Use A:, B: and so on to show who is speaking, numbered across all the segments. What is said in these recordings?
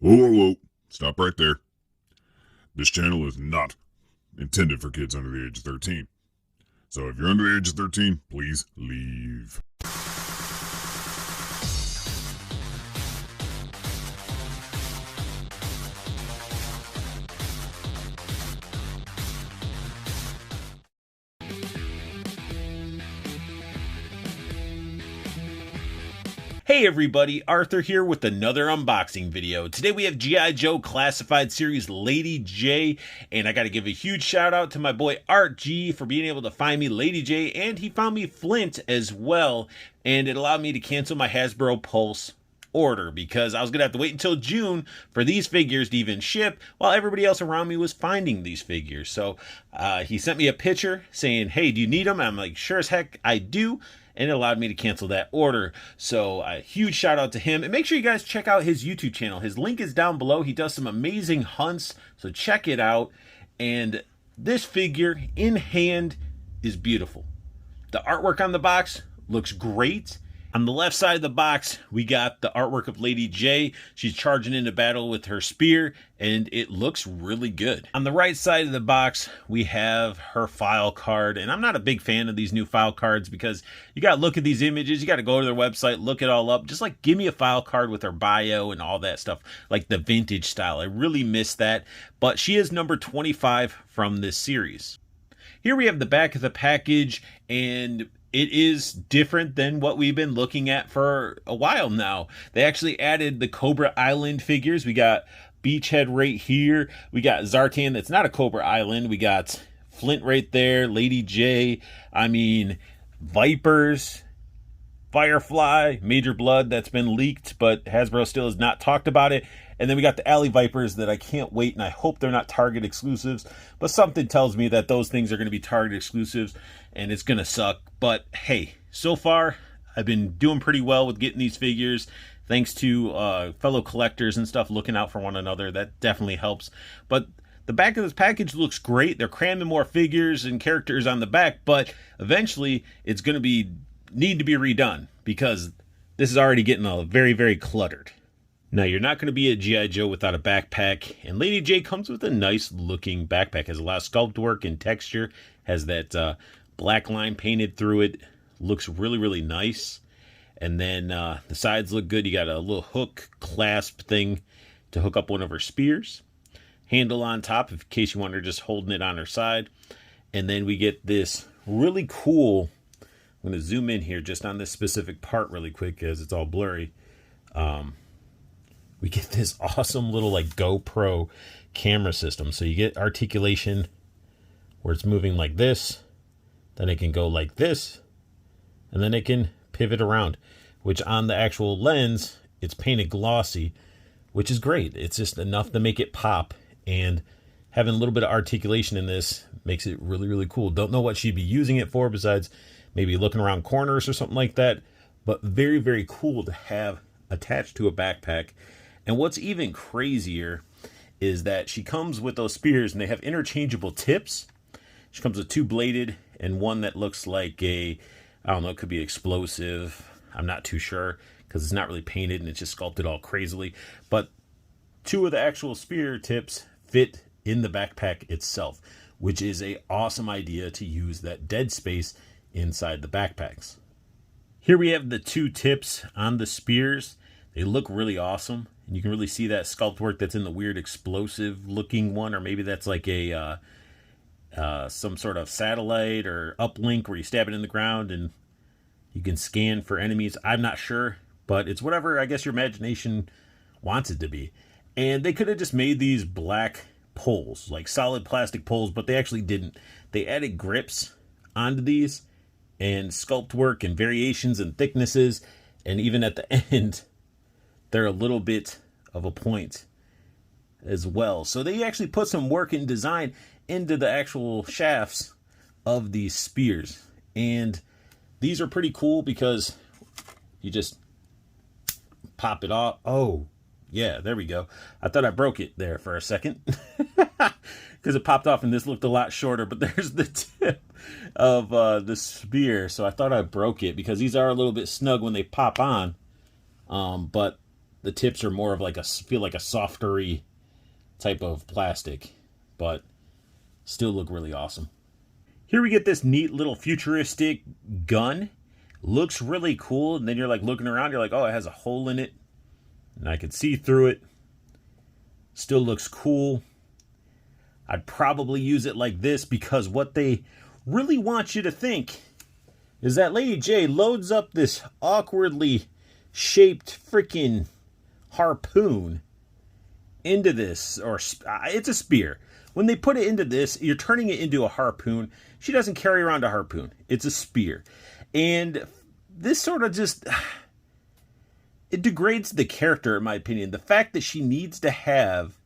A: Whoa, whoa, whoa. Stop right there. This channel is not intended for kids under the age of 13. So if you're under the age of 13, please leave.
B: Hey everybody, Arthur here with another unboxing video. Today we have G.I.Joe Classified Series Lady Jaye, and I gotta give a huge shout out to my boy Art G for being able to find me Lady Jaye, and he found me Flint as well, and it allowed me to cancel my Hasbro Pulse order because I was gonna have to wait until June for these figures to even ship while everybody else around me was finding these figures. So he sent me a picture saying, hey, do you need them? And I'm like, sure as heck I do. And it allowed me to cancel that order. So a huge shout out to him. And make sure you guys check out his YouTube channel. His link is down below. He does some amazing hunts. So check it out. And this figure in hand is beautiful. The artwork on the box looks great. On the left side of the box, we got the artwork of Lady Jaye. She's charging into battle with her spear, and it looks really good. On the right side of the box, we have her file card, and I'm not a big fan of these new file cards because you got to look at these images, you got to go to their website, look it all up. Just like give me a file card with her bio and all that stuff, like the vintage style. I really miss that, but she is number 25 from this series. Here we have the back of the package, and it is different than what we've been looking at for a while now. They actually added the Cobra Island figures. We got Beachhead right here. We got Zartan that's not a Cobra Island. We got Flint right there, Lady Jaye. I mean, Vipers, Firefly, Major Blood that's been leaked, but Hasbro still has not talked about it. And then we got the Alley Vipers that I can't wait, and I hope they're not Target exclusives. But something tells me that those things are going to be Target exclusives, and it's going to suck. But hey, so far, I've been doing pretty well with getting these figures. Thanks to fellow collectors and stuff looking out for one another. That definitely helps. But the back of this package looks great. They're cramming more figures and characters on the back, but eventually it's going to need to be redone because this is already getting very, very cluttered. Now, you're not going to be a G.I. Joe without a backpack, and Lady Jaye comes with a nice looking backpack. Has a lot of sculpt work and texture, has that black line painted through it, looks really, really nice. And then the sides look good. You got a little hook clasp thing to hook up one of her spears. Handle on top in case you want her just holding it on her side. And then we get this really cool, I'm going to zoom in here just on this specific part really quick as it's all blurry. We get this awesome little like GoPro camera system. So you get articulation where it's moving like this, then it can go like this, and then it can pivot around, which on the actual lens, it's painted glossy, which is great. It's just enough to make it pop, and having a little bit of articulation in this makes it really, really cool. Don't know what she'd be using it for besides maybe looking around corners or something like that, but very, very cool to have attached to a backpack. And what's even crazier is that she comes with those spears and they have interchangeable tips. She comes with two bladed and one that looks like I don't know, it could be explosive. I'm not too sure because it's not really painted and it's just sculpted all crazily. But two of the actual spear tips fit in the backpack itself, which is an awesome idea to use that dead space inside the backpacks. Here we have the two tips on the spears. They look really awesome. And you can really see that sculpt work that's in the weird explosive looking one, or maybe that's like a some sort of satellite or uplink where you stab it in the ground and you can scan for enemies. I'm not sure, but it's whatever I guess your imagination wants it to be. And they could have just made these black poles, like solid plastic poles, but they actually didn't. They added grips onto these and sculpt work and variations and thicknesses, and even at the end they're a little bit of a point as well. So they actually put some work and design into the actual shafts of these spears. And these are pretty cool because you just pop it off. Oh, yeah, there we go. I thought I broke it there for a second because it popped off and this looked a lot shorter, but there's the tip of the spear. So I thought I broke it because these are a little bit snug when they pop on. But the tips are more of like feel like a softery type of plastic, but still look really awesome. Here we get this neat little futuristic gun. Looks really cool, and then you're like looking around, you're like, oh, it has a hole in it, and I can see through it. Still looks cool. I'd probably use it like this because what they really want you to think is that Lady Jaye loads up this awkwardly shaped freaking harpoon into this, or it's a spear. When they put it into this, you're turning it into a harpoon. She doesn't carry around a harpoon. It's a spear. And this sort of just, it degrades the character, in my opinion. The fact that she needs to have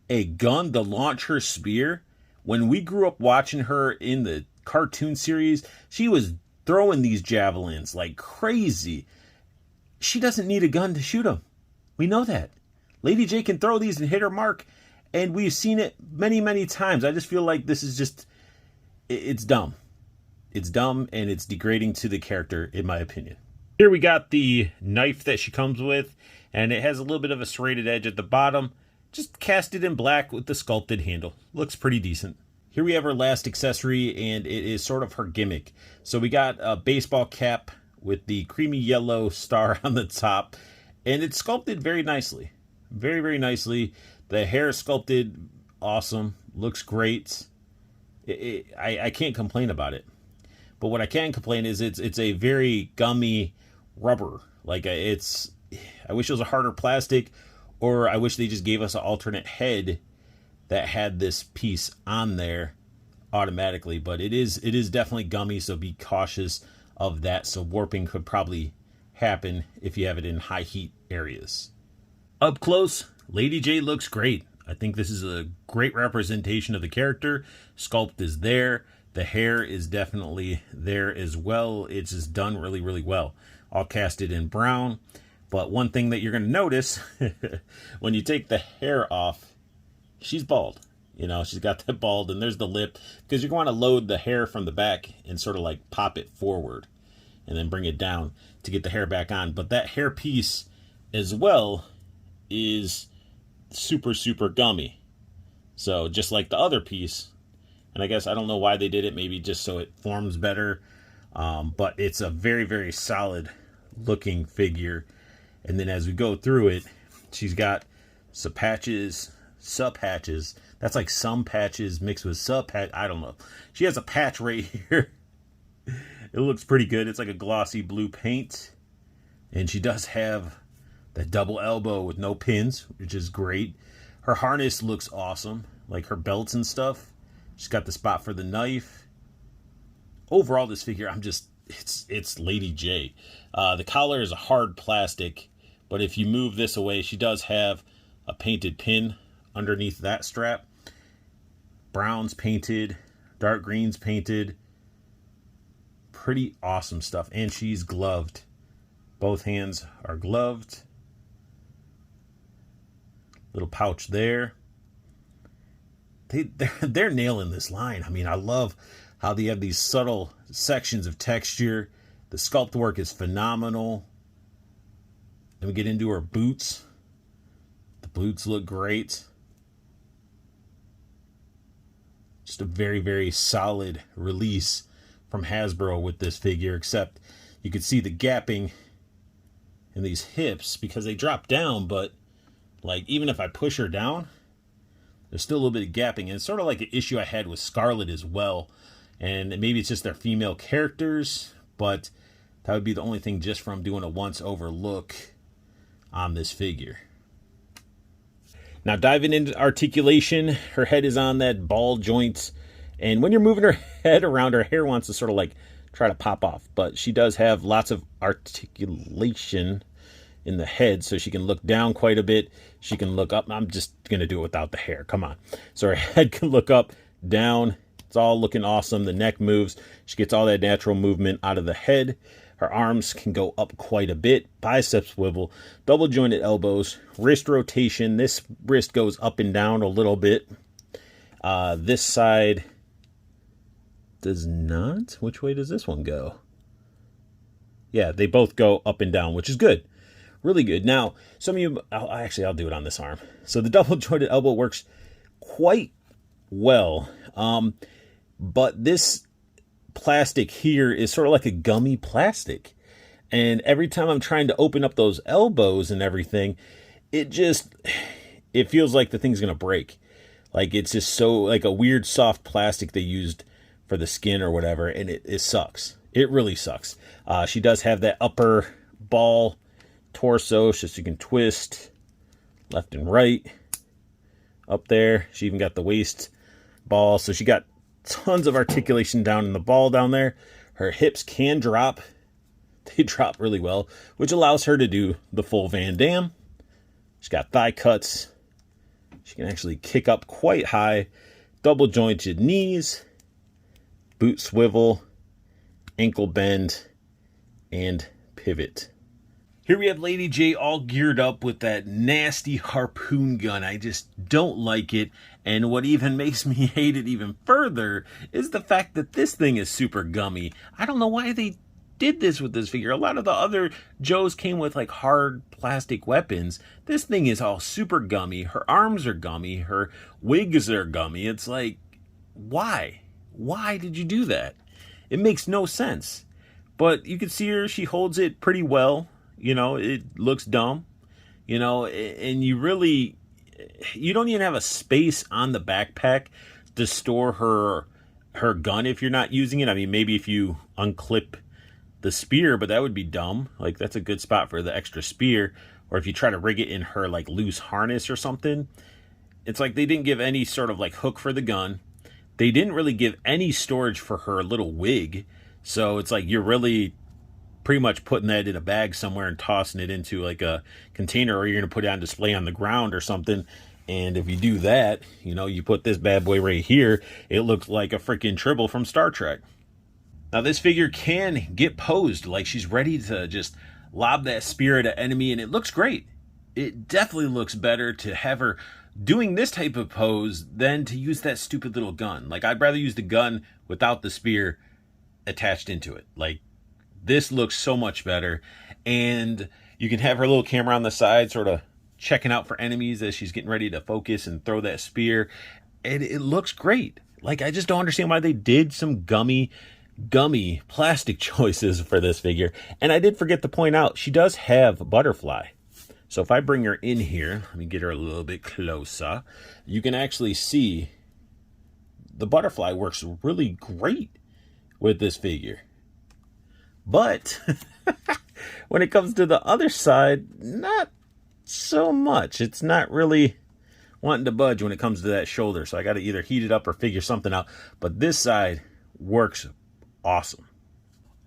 B: a gun to launch her spear. When we grew up watching her in the cartoon series, she was throwing these javelins like crazy. She doesn't need a gun to shoot them. We know that. Lady Jaye can throw these and hit her mark, and we've seen it many, many times. I just feel like this is just, it's dumb. It's dumb, and it's degrading to the character, in my opinion. Here we got the knife that she comes with, and it has a little bit of a serrated edge at the bottom. Just cast it in black with the sculpted handle. Looks pretty decent. Here we have her last accessory, and it is sort of her gimmick. So we got a baseball cap with the creamy yellow star on the top, and it's sculpted very nicely. Very, very nicely. The hair is sculpted awesome. Looks great. I can't complain about it. But what I can complain is it's a very gummy rubber. Like, I wish it was a harder plastic, or I wish they just gave us an alternate head that had this piece on there automatically. But it is definitely gummy, so be cautious of that. So warping could probably happen if you have it in high heat areas. Up close, Lady Jaye looks great. I think this is a great representation of the character. Sculpt is there. The hair is definitely there as well. It's just done really, really well. All casted in brown. But one thing that you're going to notice when you take the hair off, she's bald. You know, she's got that bald, and there's the lip, because you're going to load the hair from the back and sort of like pop it forward and then bring it down to get the hair back on. But that hair piece as well is super, super gummy. So just like the other piece, and I guess I don't know why they did it, maybe just so it forms better. But it's a very, very solid looking figure. And then as we go through it, she's got some patches, sub-patches. That's like some patches mixed with sub-patch. I don't know. She has a patch right here. It looks pretty good. It's like a glossy blue paint. And she does have that double elbow with no pins, which is great. Her harness looks awesome. Like her belts and stuff. She's got the spot for the knife. Overall, this figure, it's Lady Jaye. The collar is a hard plastic, but if you move this away, she does have a painted pin underneath that strap. Brown's painted, dark green's painted. Pretty awesome stuff, and she's gloved. Both hands are gloved. Little pouch there. They're nailing this line. I mean, I love how they have these subtle sections of texture. The sculpt work is phenomenal. Then we get into her boots. The boots look great. Just a very, very solid release from Hasbro with this figure, except you can see the gapping in these hips because they drop down, but like even if I push her down, there's still a little bit of gapping. And it's sort of like an issue I had with Scarlet as well. And maybe it's just their female characters, but that would be the only thing just from doing a once over look on this figure. Now diving into articulation, her head is on that ball joint. And when you're moving her head around, her hair wants to sort of like try to pop off. But she does have lots of articulation in the head, so she can look down quite a bit. She can look up. I'm just going to do it without the hair. Come on. So her head can look up, down. It's all looking awesome. The neck moves. She gets all that natural movement out of the head. Her arms can go up quite a bit. Biceps swivel. Double jointed elbows. Wrist rotation. This wrist goes up and down a little bit. This side does not. Which way does this one go? Yeah, they both go up and down, which is good. Really good. Now, some of you, I'll do it on this arm. So the double jointed elbow works quite well. But this plastic here is sort of like a gummy plastic. And every time I'm trying to open up those elbows and everything, it feels like the thing's going to break. Like it's just so like a weird soft plastic they used for the skin or whatever. And it sucks. It really sucks. She does have that upper ball torso, so you can twist left and right up there. She even got the waist ball. So she got tons of articulation down in the ball down there. Her hips can drop. They drop really well, which allows her to do the full Van Damme. She's got thigh cuts. She can actually kick up quite high. Double jointed knees, boot swivel, ankle bend, and pivot. Here we have Lady Jaye all geared up with that nasty harpoon gun. I just don't like it. And what even makes me hate it even further is the fact that this thing is super gummy. I don't know why they did this with this figure. A lot of the other Joes came with like hard plastic weapons. This thing is all super gummy. Her arms are gummy. Her wigs are gummy. It's like, why? Why did you do that? It makes no sense. But you can see her. She holds it pretty well. You know, it looks dumb, you know, and you don't even have a space on the backpack to store her gun if you're not using it. I mean, maybe if you unclip the spear, but that would be dumb. Like, that's a good spot for the extra spear. Or if you try to rig it in her, like, loose harness or something. It's like they didn't give any sort of, like, hook for the gun. They didn't really give any storage for her little wig. So it's like you're really pretty much putting that in a bag somewhere and tossing it into like a container, or you're going to put it on display on the ground or something. And if you do that, you know, you put this bad boy right here, it looks like a freaking Tribble from Star Trek. Now this figure can get posed, like she's ready to just lob that spear at an enemy, and it looks great. It definitely looks better to have her doing this type of pose than to use that stupid little gun. Like, I'd rather use the gun without the spear attached into it. Like, this looks so much better. And you can have her little camera on the side sort of checking out for enemies as she's getting ready to focus and throw that spear. And it looks great. Like, I just don't understand why they did some gummy plastic choices for this figure. And I did forget to point out, she does have butterfly. So if I bring her in here, let me get her a little bit closer. You can actually see the butterfly works really great with this figure. But when it comes to the other side, not so much. It's not really wanting to budge when it comes to that shoulder. So I got to either heat it up or figure something out. But this side works awesome.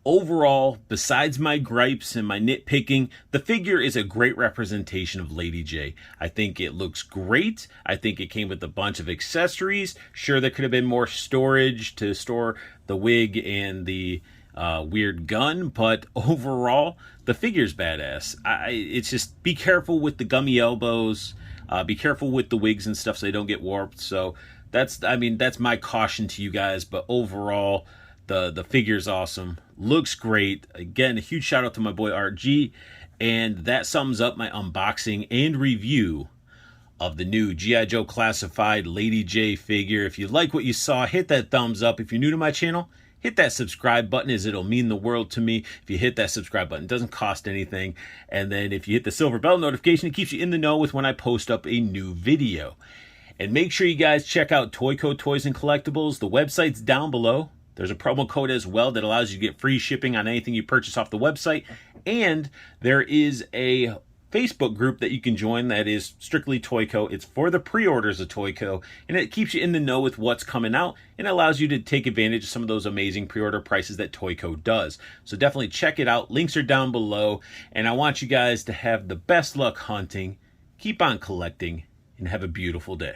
B: Overall, besides my gripes and my nitpicking, the figure is a great representation of Lady Jaye. I think it looks great. I think it came with a bunch of accessories. Sure, there could have been more storage to store the wig and the weird gun, but overall, the figure's badass. It's just, be careful with the gummy elbows. Be careful with the wigs and stuff so they don't get warped. So that's my caution to you guys. But overall, the figure's awesome. Looks great. Again, a huge shout out to my boy Art G. And that sums up my unboxing and review of the new G.I.Joe classified Lady Jaye figure. If you like what you saw, hit that thumbs up. If you're new to my channel, hit that subscribe button, as it'll mean the world to me. If you hit that subscribe button, it doesn't cost anything. And then if you hit the silver bell notification, it keeps you in the know with when I post up a new video. And make sure you guys check out Toyco Toys and Collectibles. The website's down below. There's a promo code as well that allows you to get free shipping on anything you purchase off the website. And there is a Facebook group that you can join that is strictly Toyco. It's for the pre-orders of Toyco, and it keeps you in the know with what's coming out and allows you to take advantage of some of those amazing pre-order prices that Toyco does. So definitely check it out. Links are down below, and I want you guys to have the best luck hunting, keep on collecting, and have a beautiful day.